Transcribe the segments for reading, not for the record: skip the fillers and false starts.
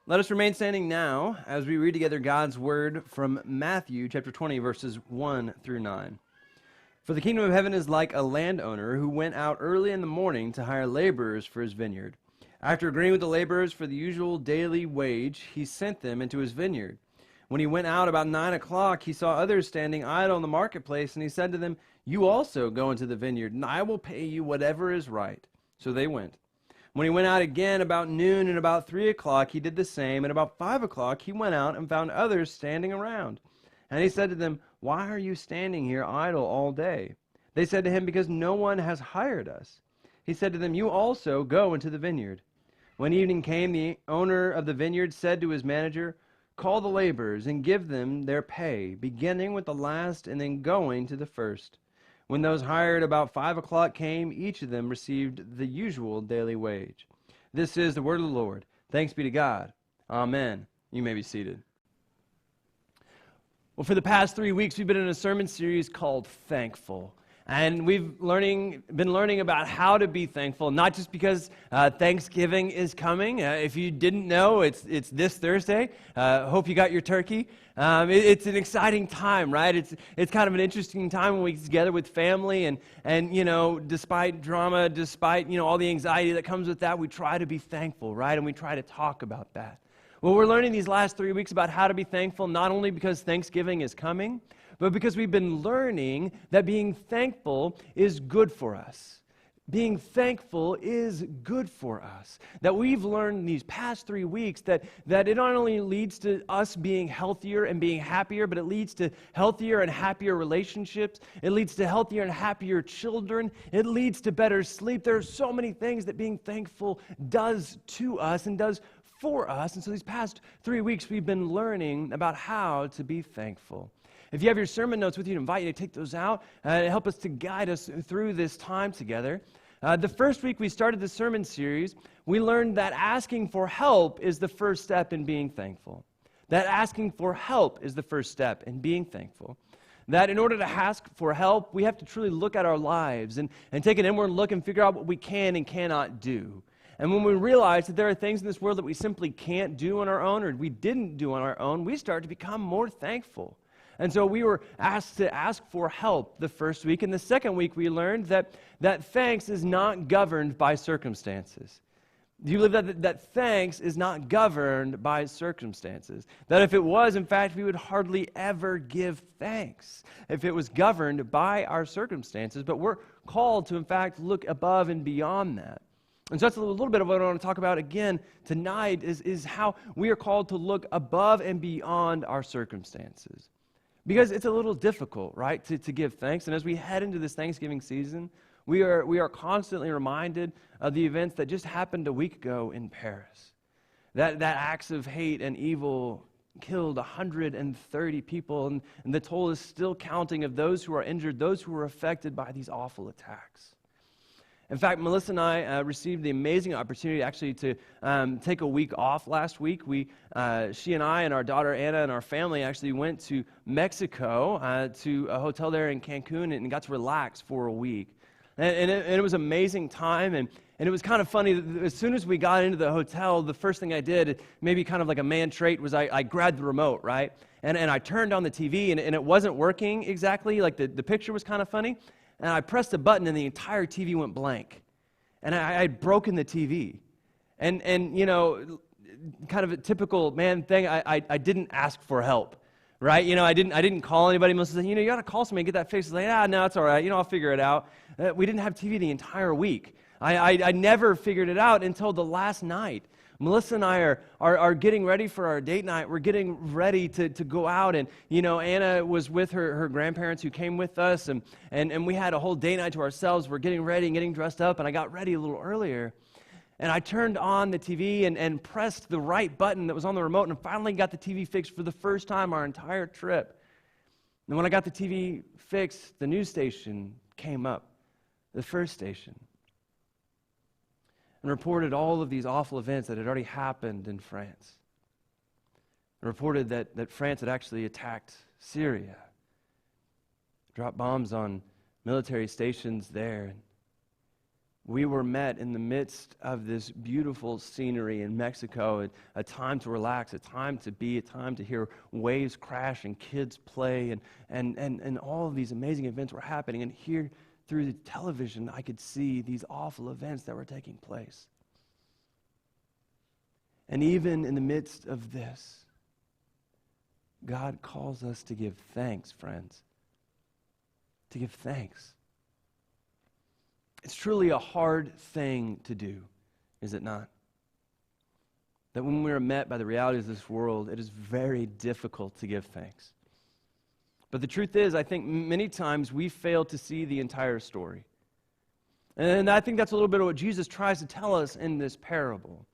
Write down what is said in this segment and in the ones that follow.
Let us remain standing now as we read together God's word from Matthew chapter 20, verses 1 through 9. For the kingdom of heaven is like a landowner who went out early in the morning to hire laborers for his vineyard. After agreeing with the laborers for the usual daily wage, he sent them into his vineyard. When he went out about 9 o'clock, he saw others standing idle in the marketplace, and he said to them, "You also go into the vineyard, and I will pay you whatever is right." So they went. When he went out again about noon and about 3 o'clock, he did the same. And about 5 o'clock, he went out and found others standing around. And he said to them, "Why are you standing here idle all day?" They said to him, "Because no one has hired us." He said to them, "You also go into the vineyard." When evening came, the owner of the vineyard said to his manager, "Call the laborers and give them their pay, beginning with the last and then going to the first." When those hired about 5 o'clock came, each of them received the usual daily wage. This is the word of the Lord. Thanks be to God. Amen. You may be seated. Well, for the past 3 weeks, we've been in a sermon series called Thankful. And we've been learning about how to be thankful, not just because Thanksgiving is coming. If you didn't know, it's this Thursday. Hope you got your turkey. It's an exciting time, right? It's kind of an interesting time when we get together with family, and you know, despite drama, despite all the anxiety that comes with that, we try to be thankful, right? And we try to talk about that. Well, we're learning these last 3 weeks about how to be thankful, not only because Thanksgiving is coming, but because we've been learning that being thankful is good for us. Being thankful is good for us. That we've learned these past 3 weeks that it not only leads to us being healthier and being happier, but it leads to healthier and happier relationships. It leads to healthier and happier children. It leads to better sleep. There are so many things that being thankful does to us and does for us. And so these past 3 weeks, we've been learning about how to be thankful. If you have your sermon notes with you, I invite you to take those out and help us to guide us through this time together. The first week we started the sermon series, we learned that asking for help is the first step in being thankful. That asking for help is the first step in being thankful. That in order to ask for help, we have to truly look at our lives and take an inward look and figure out what we can and cannot do. And when we realize that there are things in this world that we simply can't do on our own or we didn't do on our own, we start to become more thankful. And so we were asked to ask for help the first week. And the second week, we learned that thanks is not governed by circumstances. You believe that thanks is not governed by circumstances. That if it was, in fact, we would hardly ever give thanks if it was governed by our circumstances. But we're called to, in fact, look above and beyond that. And so that's a little bit of what I want to talk about again tonight is how we are called to look above and beyond our circumstances. Because it's a little difficult, right, to give thanks. And as we head into this Thanksgiving season, we are constantly reminded of the events that just happened a week ago in Paris. That acts of hate and evil killed 130 people, and the toll is still counting of those who are injured, those who were affected by these awful attacks. In fact, Melissa and I received the amazing opportunity actually to take a week off last week. She and I and our daughter Anna and our family actually went to Mexico to a hotel there in Cancun and got to relax for a week. And it was an amazing time, and it was kind of funny. As soon as we got into the hotel, the first thing I did, maybe kind of like a man trait, was I grabbed the remote, right? And I turned on the TV, and it wasn't working exactly. Like the picture was kind of funny. And I pressed a button, and the entire TV went blank. And I had broken the TV. And kind of a typical man thing, I didn't ask for help, right? I didn't call anybody. Melissa said, you got to call somebody and get that fixed. I was like, no, it's all right. I'll figure it out. We didn't have TV the entire week. I never figured it out until the last night. Melissa and I are getting ready for our date night. We're getting ready to go out, and Anna was with her grandparents who came with us, and we had a whole date night to ourselves. We're getting ready and getting dressed up, and I got ready a little earlier, and I turned on the TV and pressed the right button that was on the remote, and finally got the TV fixed for the first time our entire trip. And when I got the TV fixed, the news station came up, the first station, and reported all of these awful events that had already happened in France. And reported that France had actually attacked Syria, dropped bombs on military stations there. We were met in the midst of this beautiful scenery in Mexico, a time to relax, a time to be, a time to hear waves crash and kids play, and all of these amazing events were happening. And here, through the television, I could see these awful events that were taking place. And even in the midst of this, God calls us to give thanks, friends. To give thanks. It's truly a hard thing to do, is it not? That when we are met by the realities of this world, it is very difficult to give thanks. But the truth is, I think many times we fail to see the entire story. And I think that's a little bit of what Jesus tries to tell us in this parable.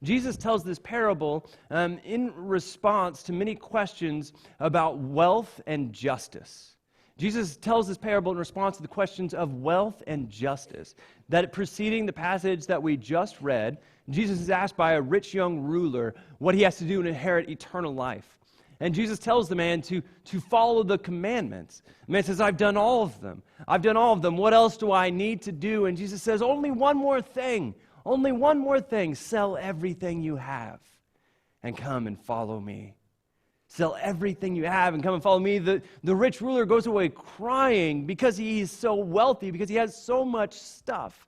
Jesus tells this parable in response to many questions about wealth and justice. Jesus tells this parable in response to the questions of wealth and justice. That preceding the passage that we just read, Jesus is asked by a rich young ruler what he has to do to inherit eternal life. And Jesus tells the man to follow the commandments. The man says, I've done all of them. I've done all of them. What else do I need to do? And Jesus says, only one more thing. Only one more thing. Sell everything you have and come and follow me. Sell everything you have and come and follow me. The rich ruler goes away crying because he is so wealthy, because he has so much stuff.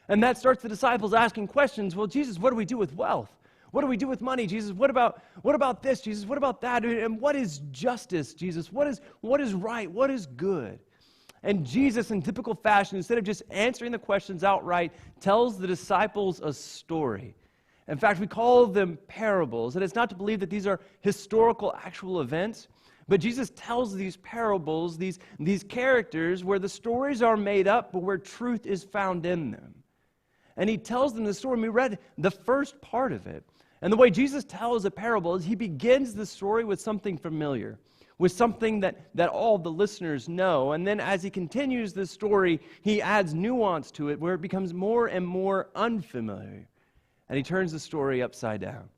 And that starts the disciples asking questions. Well, Jesus, what do we do with wealth? What do we do with money, Jesus? What about this, Jesus? What about that? And what is justice, Jesus? What is right? What is good? And Jesus, in typical fashion, instead of just answering the questions outright, tells the disciples a story. In fact, we call them parables, and it's not to believe that these are historical, actual events, but Jesus tells these parables, these characters, where the stories are made up, but where truth is found in them. And he tells them the story, and we read the first part of it. And the way Jesus tells a parable is he begins the story with something familiar, with something that all the listeners know. And then as he continues the story, he adds nuance to it, where it becomes more and more unfamiliar. And he turns the story upside down.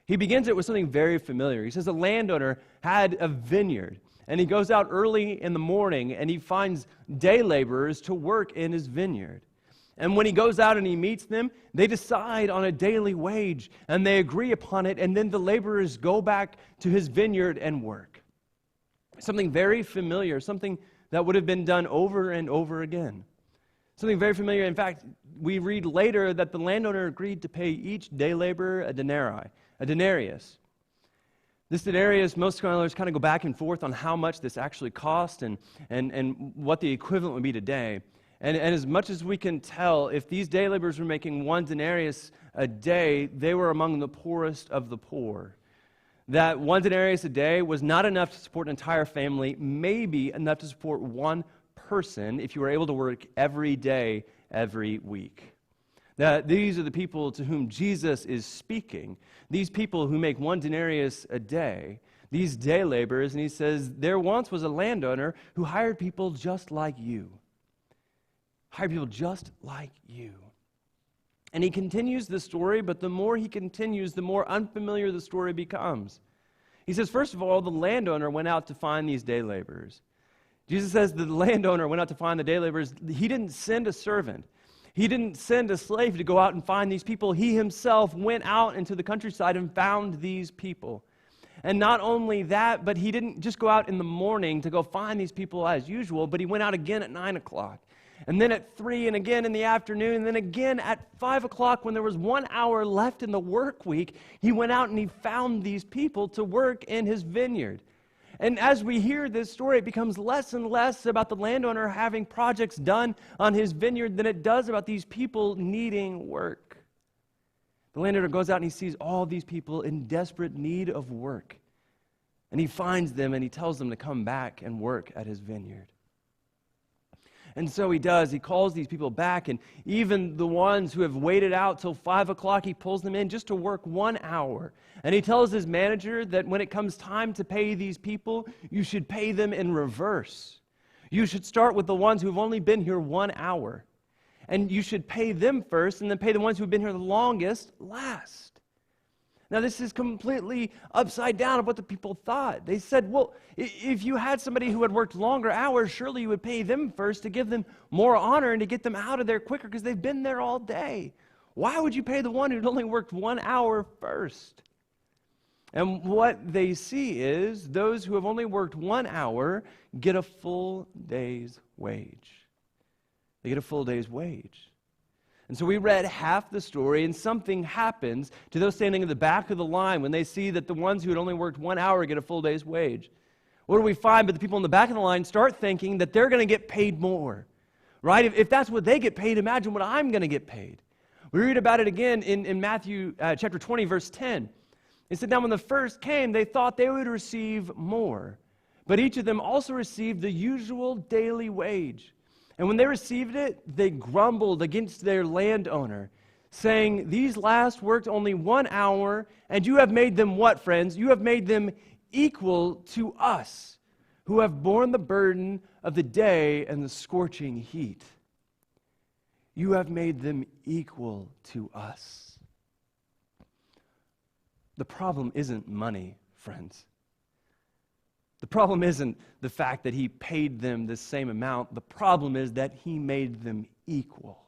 He begins it with something very familiar. He says a landowner had a vineyard, and he goes out early in the morning, and he finds day laborers to work in his vineyard. And when he goes out and he meets them, they decide on a daily wage, and they agree upon it, and then the laborers go back to his vineyard and work. Something very familiar, something that would have been done over and over again. Something very familiar. In fact, we read later that the landowner agreed to pay each day laborer a denarius. This denarius, most scholars kind of go back and forth on how much this actually cost and what the equivalent would be today. And as much as we can tell, if these day laborers were making one denarius a day, they were among the poorest of the poor. That one denarius a day was not enough to support an entire family, maybe enough to support one person if you were able to work every day, every week. That these are the people to whom Jesus is speaking. These people who make one denarius a day, these day laborers, and he says, there once was a landowner who hired people just like you. Hired people just like you. And he continues the story, but the more he continues, the more unfamiliar the story becomes. He says, first of all, the landowner went out to find these day laborers. Jesus says the landowner went out to find the day laborers. He didn't send a servant. He didn't send a slave to go out and find these people. He himself went out into the countryside and found these people. And not only that, but he didn't just go out in the morning to go find these people as usual, but he went out again at 9 o'clock. And then at 3, and again in the afternoon, and then again at 5 o'clock when there was 1 hour left in the work week, he went out and he found these people to work in his vineyard. And as we hear this story, it becomes less and less about the landowner having projects done on his vineyard than it does about these people needing work. The landowner goes out and he sees all these people in desperate need of work. And he finds them and he tells them to come back and work at his vineyard. And so he does. He calls these people back, and even the ones who have waited out till 5 o'clock, he pulls them in just to work 1 hour. And he tells his manager that when it comes time to pay these people, you should pay them in reverse. You should start with the ones who've only been here 1 hour. And you should pay them first, and then pay the ones who've been here the longest last. Now, this is completely upside down of what the people thought. They said, well, if you had somebody who had worked longer hours, surely you would pay them first to give them more honor and to get them out of there quicker because they've been there all day. Why would you pay the one who'd only worked 1 hour first? And what they see is those who have only worked 1 hour get a full day's wage. They get a full day's wage. And so we read half the story, and something happens to those standing in the back of the line when they see that the ones who had only worked 1 hour get a full day's wage. What do we find? But the people in the back of the line start thinking that they're going to get paid more, right? If that's what they get paid, imagine what I'm going to get paid. We read about it again in Matthew chapter 20, verse 10. It said, now when the first came, they thought they would receive more, but each of them also received the usual daily wage. And when they received it, they grumbled against their landowner, saying, these last worked only 1 hour, and you have made them what, friends? You have made them equal to us, who have borne the burden of the day and the scorching heat. You have made them equal to us. The problem isn't money, friends. The problem isn't the fact that he paid them the same amount. The problem is that he made them equal.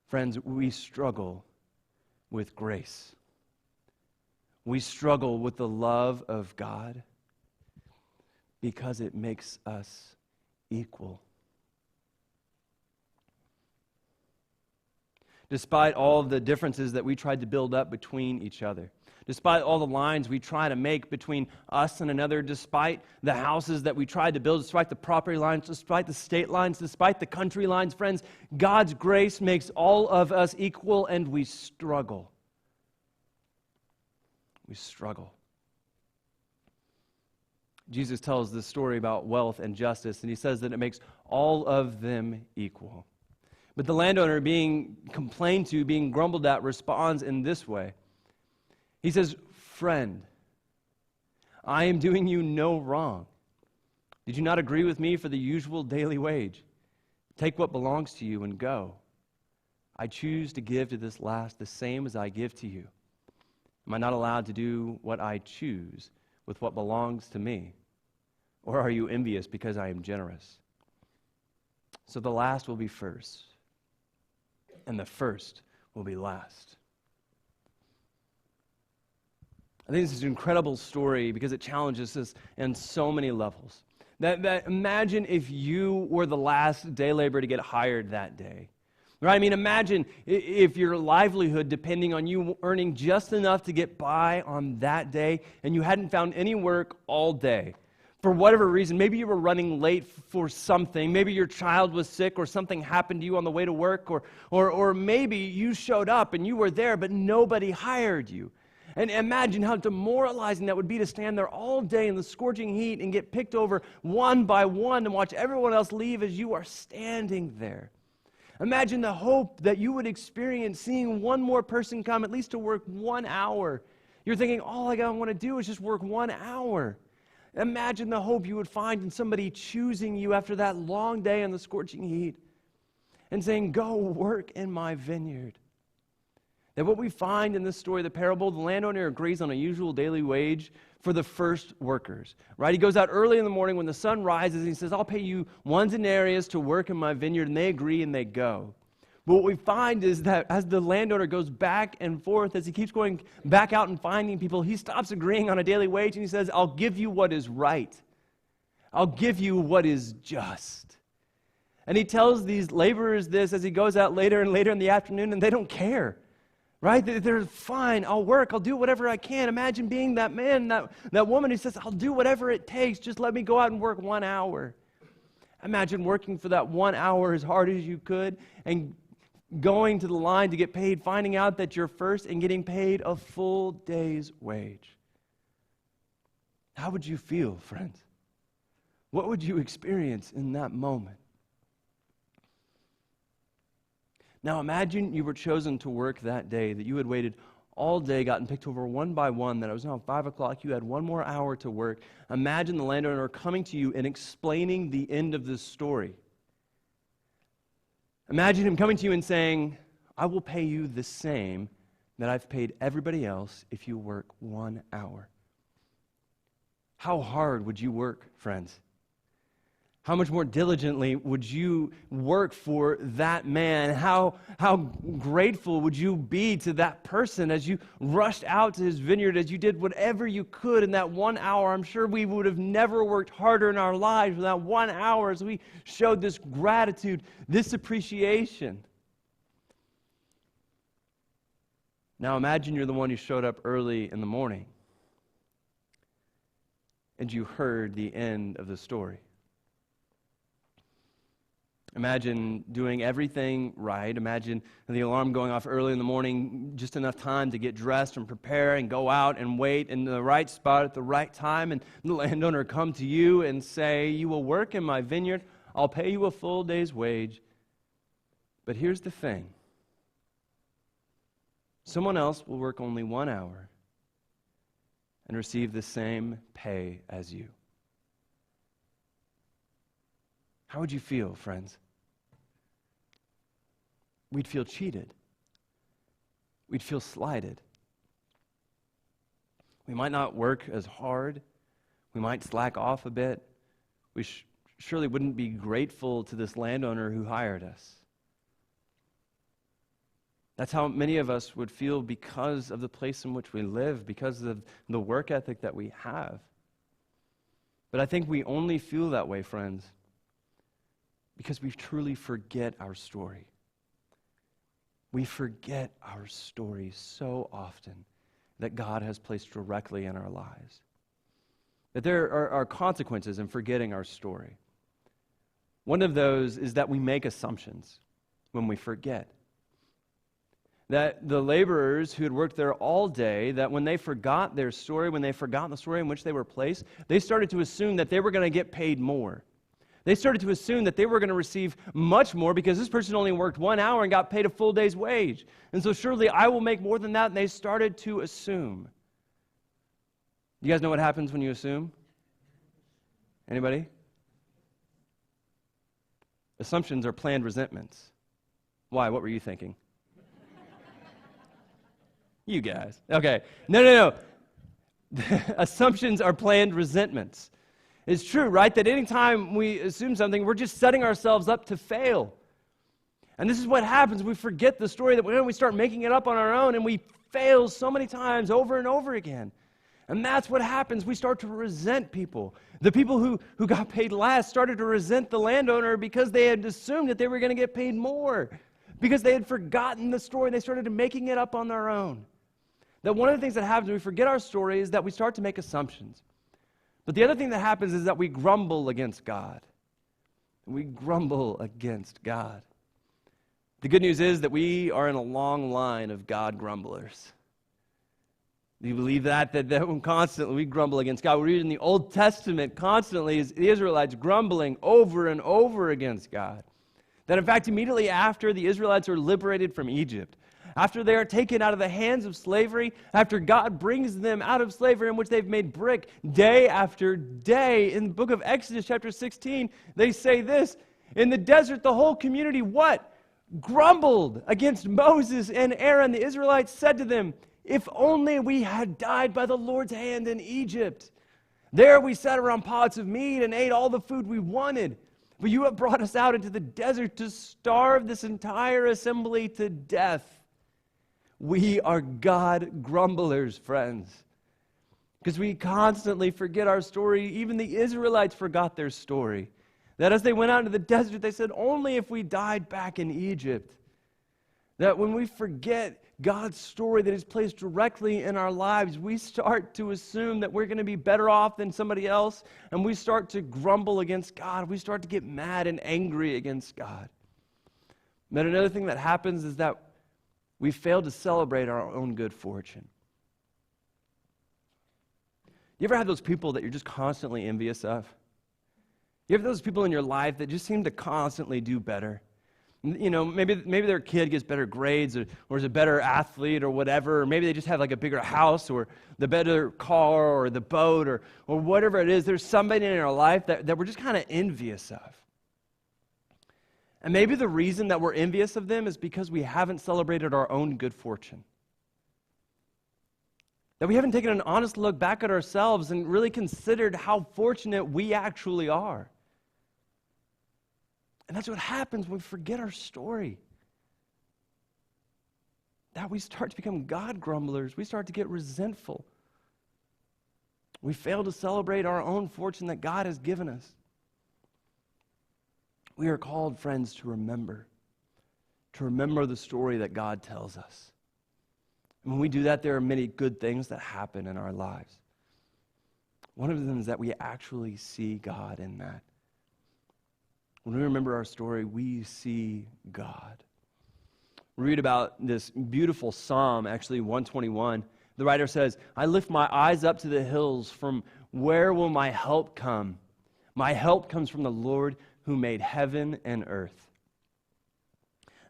Friends, we struggle with grace. We struggle with the love of God because it makes us equal. Despite all of the differences that we tried to build up between each other, despite all the lines we try to make between us and another, despite the houses that we tried to build, despite the property lines, despite the state lines, despite the country lines, friends, God's grace makes all of us equal, and we struggle. We struggle. Jesus tells this story about wealth and justice, and he says that it makes all of them equal. But the landowner, being complained to, being grumbled at, responds in this way. He says, friend, I am doing you no wrong. Did you not agree with me for the usual daily wage? Take what belongs to you and go. I choose to give to this last the same as I give to you. Am I not allowed to do what I choose with what belongs to me? Or are you envious because I am generous? So the last will be first, and the first will be last. I think this is an incredible story because it challenges us in so many levels. That imagine if you were the last day laborer to get hired that day. Right? I mean, imagine if your livelihood depending on you earning just enough to get by on that day and you hadn't found any work all day. For whatever reason, maybe you were running late for something, maybe your child was sick or something happened to you on the way to work, or maybe you showed up and you were there but nobody hired you. And imagine how demoralizing that would be to stand there all day in the scorching heat and get picked over one by one and watch everyone else leave as you are standing there. Imagine the hope that you would experience seeing one more person come, at least to work 1 hour. You're thinking, all I want to do is just work 1 hour. Imagine the hope you would find in somebody choosing you after that long day in the scorching heat and saying, go work in my vineyard. That what we find in this story, the parable, the landowner agrees on a usual daily wage for the first workers, right? He goes out early in the morning when the sun rises and he says, I'll pay you 1 denarius to work in my vineyard, and they agree and they go. But what we find is that as the landowner goes back and forth, as he keeps going back out and finding people, he stops agreeing on a daily wage and he says, I'll give you what is right. I'll give you what is just. And he tells these laborers this as he goes out later and later in the afternoon, and they don't care. Right? They're fine. I'll work. I'll do whatever I can. Imagine being that man, that woman who says, I'll do whatever it takes. Just let me go out and work 1 hour. Imagine working for that 1 hour as hard as you could and going to the line to get paid, finding out that you're first and getting paid a full day's wage. How would you feel, friends? What would you experience in that moment? Now imagine you were chosen to work that day, that you had waited all day, gotten picked over one by one, that it was now 5 o'clock, you had 1 more hour to work. Imagine the landowner coming to you and explaining the end of this story. Imagine him coming to you and saying, I will pay you the same that I've paid everybody else if you work 1 hour. How hard would you work, friends? How much more diligently would you work for that man? How grateful would you be to that person as you rushed out to his vineyard, as you did whatever you could in that 1 hour? I'm sure we would have never worked harder in our lives for that 1 hour as we showed this gratitude, this appreciation. Now imagine you're the one who showed up early in the morning and you heard the end of the story. Imagine doing everything right. Imagine the alarm going off early in the morning, just enough time to get dressed and prepare and go out and wait in the right spot at the right time, and the landowner come to you and say, you will work in my vineyard, I'll pay you a full day's wage. But here's the thing. Someone else will work only 1 hour and receive the same pay as you. How would you feel, friends? We'd feel cheated. We'd feel slighted. We might not work as hard. We might slack off a bit. We surely wouldn't be grateful to this landowner who hired us. That's how many of us would feel because of the place in which we live, because of the work ethic that we have. But I think we only feel that way, friends, because we truly forget our story. We forget our story so often that God has placed directly in our lives. That there are consequences in forgetting our story. One of those is that we make assumptions when we forget. That the laborers who had worked there all day, that when they forgot their story, when they forgot the story in which they were placed, they started to assume that they were going to get paid more. They started to assume that they were going to receive much more because this person only worked 1 hour and got paid a full day's wage. And so surely I will make more than that. And they started to assume. You guys know what happens when you assume? Anybody? Assumptions are planned resentments. Why? What were you thinking? You guys. Okay. No. Assumptions are planned resentments. It's true, right? That anytime we assume something, we're just setting ourselves up to fail. And this is what happens. We forget the story that we start making it up on our own, and we fail so many times over and over again. And that's what happens. We start to resent people. The people who got paid last started to resent the landowner because they had assumed that they were going to get paid more. Because they had forgotten the story. They started making it up on their own. That one of the things that happens when we forget our story is that we start to make assumptions. But the other thing that happens is that we grumble against God. We grumble against God. The good news is that we are in a long line of God grumblers. Do you believe that constantly we grumble against God? We read in the Old Testament constantly as the Israelites grumbling over and over against God. That in fact, immediately after the Israelites are liberated from Egypt, after they are taken out of the hands of slavery, after God brings them out of slavery in which they've made brick day after day, in the book of Exodus chapter 16, they say this, in the desert the whole community, what? Grumbled against Moses and Aaron. The Israelites said to them, if only we had died by the Lord's hand in Egypt. There we sat around pots of meat and ate all the food we wanted. But you have brought us out into the desert to starve this entire assembly to death. We are God grumblers, friends, because we constantly forget our story. Even the Israelites forgot their story. That as they went out into the desert, they said, only if we died back in Egypt. That when we forget God's story that is placed directly in our lives, we start to assume that we're going to be better off than somebody else, and we start to grumble against God. We start to get mad and angry against God. But another thing that happens is that we fail to celebrate our own good fortune. You ever have those people that you're just constantly envious of? You have those people in your life that just seem to constantly do better? You know, maybe their kid gets better grades or is a better athlete or whatever, or maybe they just have like a bigger house or the better car or the boat or whatever it is. There's somebody in our life that we're just kind of envious of. And maybe the reason that we're envious of them is because we haven't celebrated our own good fortune. That we haven't taken an honest look back at ourselves and really considered how fortunate we actually are. And that's what happens when we forget our story. That we start to become God grumblers. We start to get resentful. We fail to celebrate our own fortune that God has given us. We are called, friends, to remember the story that God tells us. And when we do that, there are many good things that happen in our lives. One of them is that we actually see God in that. When we remember our story, we see God. We read about this beautiful psalm, actually 121. The writer says, I lift my eyes up to the hills. From where will my help come? My help comes from the Lord who made heaven and earth.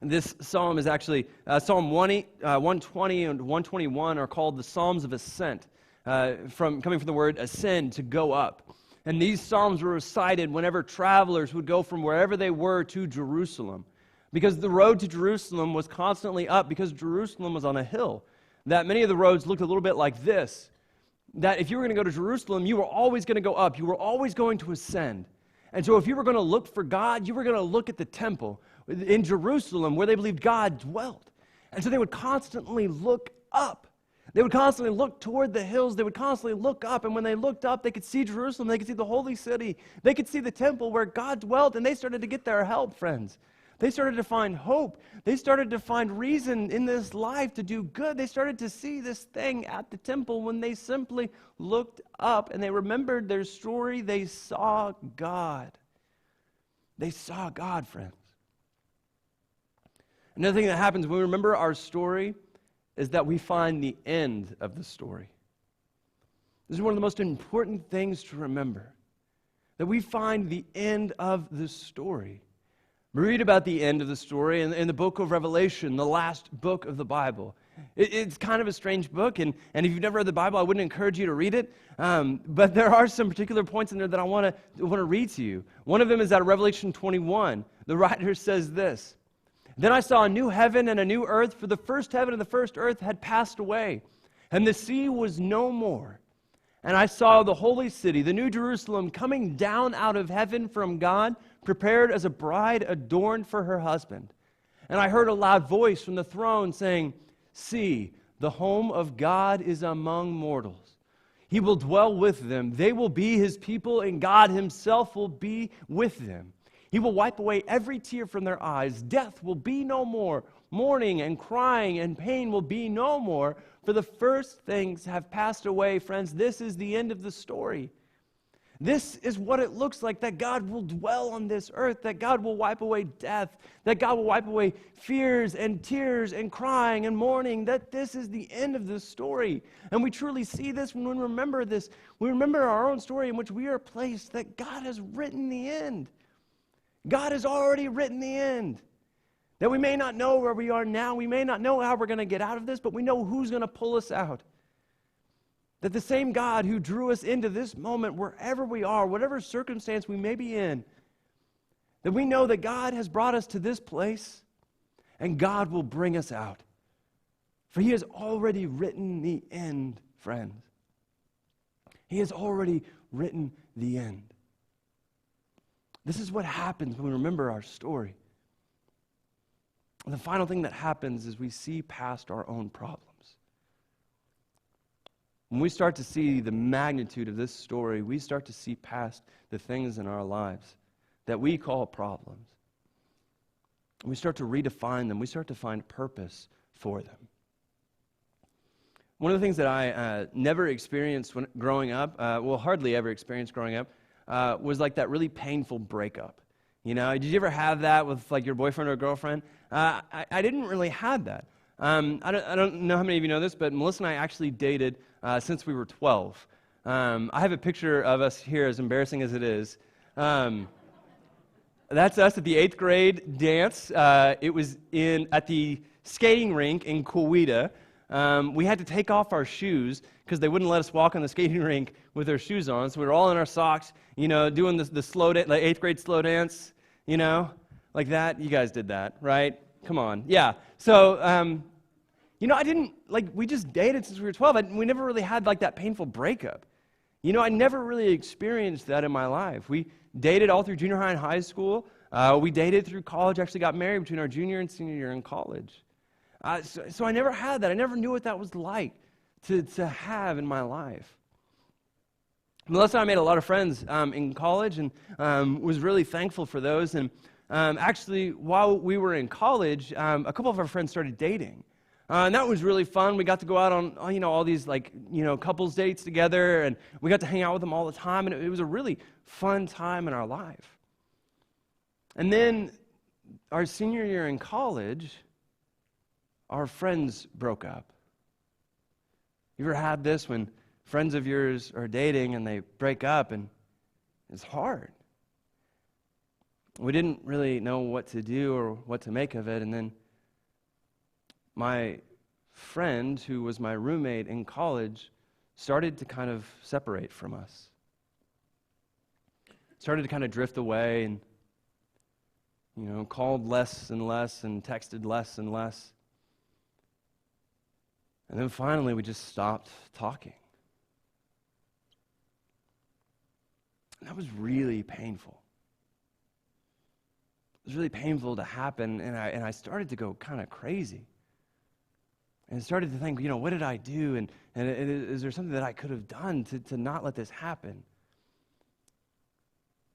And this psalm is actually, Psalm 120 and 121 are called the Psalms of Ascent, coming from the word ascend, to go up. And these psalms were recited whenever travelers would go from wherever they were to Jerusalem. Because the road to Jerusalem was constantly up, because Jerusalem was on a hill. That many of the roads looked a little bit like this. That if you were going to go to Jerusalem, you were always going to go up. You were always going to ascend. And so if you were going to look for God, you were going to look at the temple in Jerusalem where they believed God dwelt. And so they would constantly look up. They would constantly look toward the hills. They would constantly look up. And when they looked up, they could see Jerusalem. They could see the holy city. They could see the temple where God dwelt. And they started to get their help, friends. They started to find hope. They started to find reason in this life to do good. They started to see this thing at the temple when they simply looked up and they remembered their story. They saw God. They saw God, friends. Another thing that happens when we remember our story is that we find the end of the story. This is one of the most important things to remember, that we find the end of the story. We read about the end of the story in the book of Revelation, the last book of the Bible. It's kind of a strange book, and if you've never read the Bible, I wouldn't encourage you to read it. But there are some particular points in there that I want to read to you. One of them is out of Revelation 21. The writer says this, Then I saw a new heaven and a new earth, for the first heaven and the first earth had passed away, and the sea was no more. And I saw the holy city, the new Jerusalem, coming down out of heaven from God, prepared as a bride adorned for her husband. And I heard a loud voice from the throne saying, See, the home of God is among mortals. He will dwell with them. They will be his people, and God himself will be with them. He will wipe away every tear from their eyes. Death will be no more. Mourning and crying and pain will be no more, for the first things have passed away. Friends, this is the end of the story. This is what it looks like, that God will dwell on this earth, that God will wipe away death, that God will wipe away fears and tears and crying and mourning, that this is the end of the story. And we truly see this when we remember this. We remember our own story in which we are placed, that God has written the end. God has already written the end. That we may not know where we are now, we may not know how we're going to get out of this, but we know who's going to pull us out. That the same God who drew us into this moment, wherever we are, whatever circumstance we may be in, that we know that God has brought us to this place, and God will bring us out. For he has already written the end, friends. He has already written the end. This is what happens when we remember our story. And the final thing that happens is we see past our own problems. When we start to see the magnitude of this story, we start to see past the things in our lives that we call problems. And we start to redefine them. We start to find purpose for them. One of the things that I never experienced when growing up, hardly ever experienced growing up, was like that really painful breakup. You know, did you ever have that with like your boyfriend or girlfriend? I didn't really have that. I don't know how many of you know this, but Melissa and I actually dated since we were 12. I have a picture of us here, as embarrassing as it is. That's us at the 8th grade dance. It was at the skating rink in Coweta. We had to take off our shoes because they wouldn't let us walk on the skating rink with our shoes on. So we were all in our socks, you know, doing the slow dance, like 8th grade slow dance, you know. like that? You guys did that, right? Come on. Yeah. So, I didn't, we just dated since we were 12. We never really had, that painful breakup. I never really experienced that in my life. We dated all through junior high and high school. We dated through college, actually got married between our junior and senior year in college. So I never had that. I never knew what that was like to have in my life. Melissa and I made a lot of friends in college and was really thankful for those. And actually, while we were in college, a couple of our friends started dating. And that was really fun. We got to go out on, all these, couples dates together, and we got to hang out with them all the time, and it was a really fun time in our life. And then our senior year in college, our friends broke up. You ever had this when friends of yours are dating and they break up, and it's hard? We didn't really know what to do or what to make of it, and then my friend, who was my roommate in college, started to kind of separate from us. Started to kind of drift away and, called less and less and texted less and less. And then finally, we just stopped talking. And that was really painful. It was really painful to happen, and I started to go kind of crazy. And I started to think, what did I do? And is there something that I could have done to not let this happen?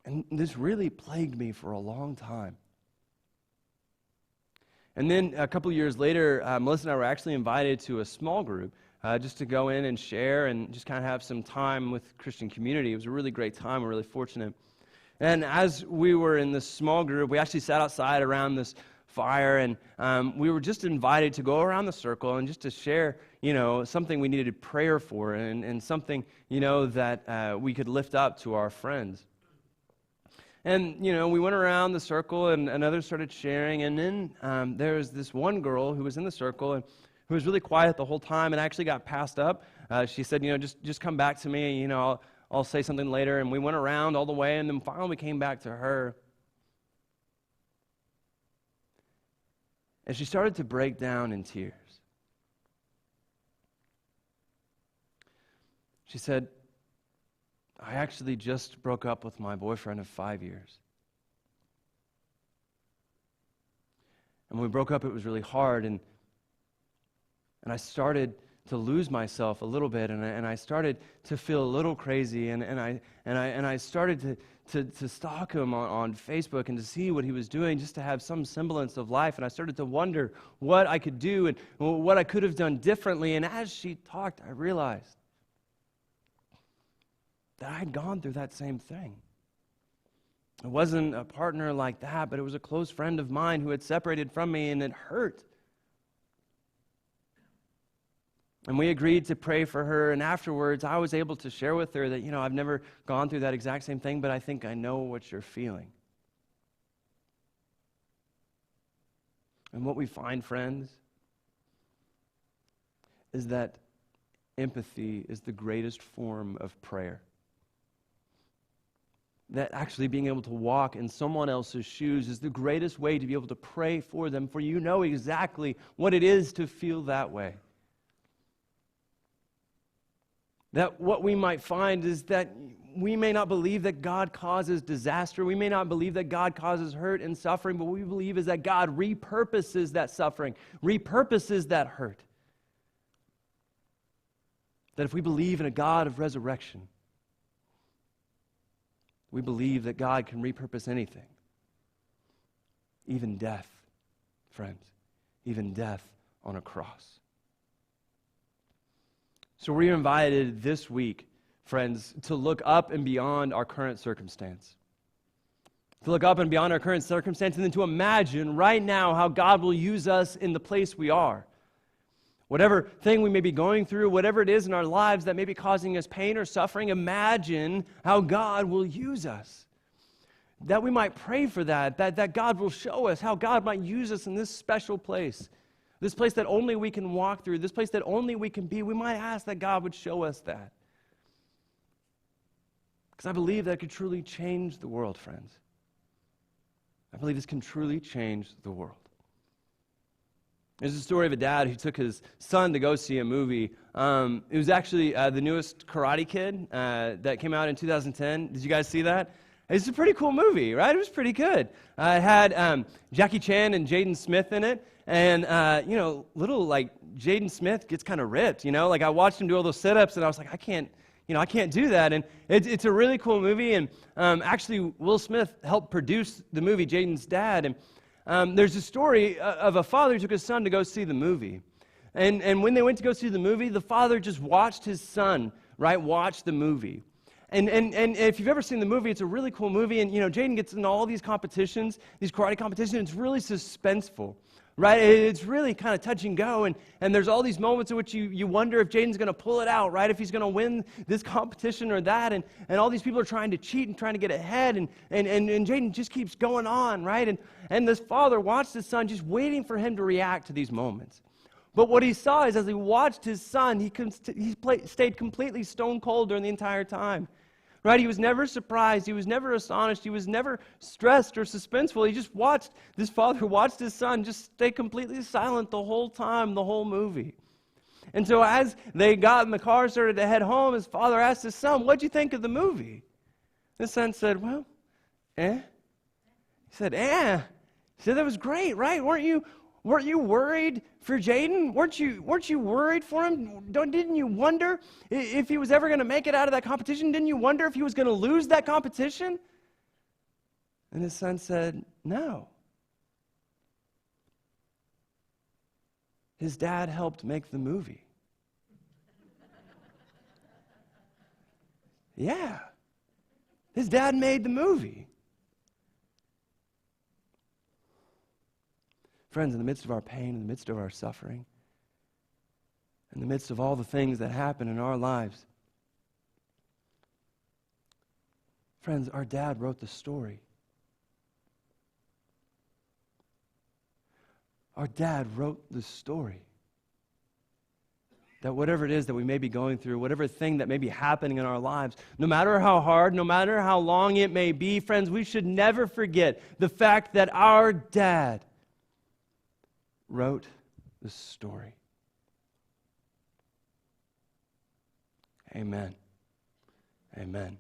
And this really plagued me for a long time. And then a couple of years later, Melissa and I were actually invited to a small group just to go in and share and just kind of have some time with Christian community. It was a really great time. We're really fortunate. And as we were in this small group, we actually sat outside around this fire, and we were just invited to go around the circle and just to share, something we needed prayer for and something, that we could lift up to our friends. And, we went around the circle, and others started sharing, and then there was this one girl who was in the circle and who was really quiet the whole time and actually got passed up. She said, just come back to me, I'll say something later. And we went around all the way, and then finally we came back to her. And she started to break down in tears. She said, I actually just broke up with my boyfriend of 5 years. And when we broke up, it was really hard, and I started to lose myself a little bit, and I started to feel a little crazy, and I started to stalk him on Facebook and to see what he was doing, just to have some semblance of life. And I started to wonder what I could do and what I could have done differently. And as she talked, I realized that I had gone through that same thing. It wasn't a partner like that, but it was a close friend of mine who had separated from me, and it hurt. And we agreed to pray for her, and afterwards I was able to share with her that, I've never gone through that exact same thing, but I think I know what you're feeling. And what we find, friends, is that empathy is the greatest form of prayer. That actually being able to walk in someone else's shoes is the greatest way to be able to pray for them, for you know exactly what it is to feel that way. That what we might find is that we may not believe that God causes disaster. We may not believe that God causes hurt and suffering, but what we believe is that God repurposes that suffering, repurposes that hurt. That if we believe in a God of resurrection, we believe that God can repurpose anything, even death, friends, even death on a cross. So we're invited this week, friends, to look up and beyond our current circumstance. To look up and beyond our current circumstance, and then to imagine right now how God will use us in the place we are. Whatever thing we may be going through, whatever it is in our lives that may be causing us pain or suffering, imagine how God will use us. That we might pray for that God will show us how God might use us in this special place. This place that only we can walk through, this place that only we can be. We might ask that God would show us that. Because I believe that could truly change the world, friends. I believe this can truly change the world. There's a story of a dad who took his son to go see a movie. It was actually the newest Karate Kid that came out in 2010. Did you guys see that? It's a pretty cool movie, right? It was pretty good. It had Jackie Chan and Jaden Smith in it. And, little, like, Jaden Smith gets kind of ripped, Like, I watched him do all those sit-ups, and I was like, I can't do that. And it's a really cool movie. And actually, Will Smith helped produce the movie, Jaden's dad. And there's a story of a father who took his son to go see the movie. And when they went to go see the movie, the father just watched his son, watch the movie. And if you've ever seen the movie, it's a really cool movie. And, Jaden gets in all these competitions, these karate competitions. It's really suspenseful, right? It's really kind of touch and go. And there's all these moments in which you wonder if Jaden's going to pull it out, right? If he's going to win this competition or that. And all these people are trying to cheat and trying to get ahead. And Jaden just keeps going on, right? And this father watched his son just waiting for him to react to these moments. But what he saw is as he watched his son, he stayed completely stone cold during the entire time. Right? He was never surprised. He was never astonished. He was never stressed or suspenseful. He just watched, this father watched his son just stay completely silent the whole time, the whole movie. And so as they got in the car, started to head home, his father asked his son, "What'd you think of the movie?" His son said, "Well, eh." He said, "Eh." He said, "That was great, right? Weren't you worried for Jaden? Weren't you worried for him? Didn't you wonder if he was ever going to make it out of that competition? Didn't you wonder if he was going to lose that competition?" And his son said, "No." His dad helped make the movie. Yeah. His dad made the movie. Friends, in the midst of our pain, in the midst of our suffering, in the midst of all the things that happen in our lives, friends, our dad wrote the story. Our dad wrote the story. That whatever it is that we may be going through, whatever thing that may be happening in our lives, no matter how hard, no matter how long it may be, friends, we should never forget the fact that our dad wrote the story. Amen. Amen.